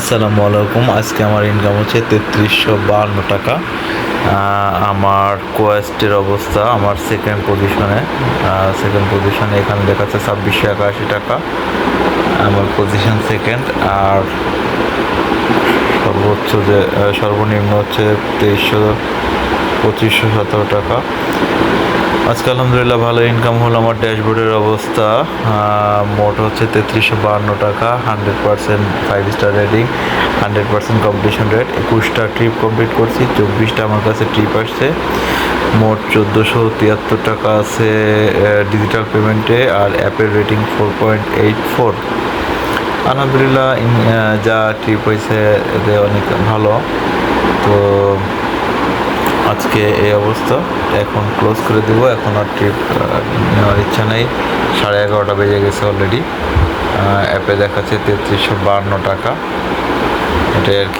আসসালামু আলাইকুম। আজকে আমার ইনকাম হচ্ছে ৩৩৫২ টাকা। আমার কোয়েস্টের অবস্থা আমার সেকেন্ড পজিশনে এখানে দেখাচ্ছে ২৬৮১ টাকা, আমার পজিশন সেকেন্ড। আর সর্বনিম্ন হচ্ছে ২৩,২৫,১৭ টাকা। আজকে আলহামদুলিল্লাহ ভালো ইনকাম হলো। আমার ড্যাশবোর্ডের অবস্থা মোট হচ্ছে ৩৩৫২ টাকা, 100% 5 স্টার রেটিং, 100% কমপ্লিশন রেট। ২১টা ট্রিপ কমপ্লিট করছি, ২৪টা আমার কাছে ট্রিপ আসছে। মোট ১৪৭৩ টাকা আছে ডিজিটাল পেমেন্টে, আর অ্যাপের রেটিং 4.84। আলহামদুলিল্লাহ যা ট্রিপ হয়েছে এতে অনেক ভালো। তো আজকে এই অবস্থা, এখন ক্লোজ করে দেবো। এখন আর ট্রিপ নেওয়ার ইচ্ছা নেই, 11:30 বেজে গেছে অলরেডি। অ্যাপে দেখাচ্ছে ৩৩৫২ টাকা, এটাই আর কি।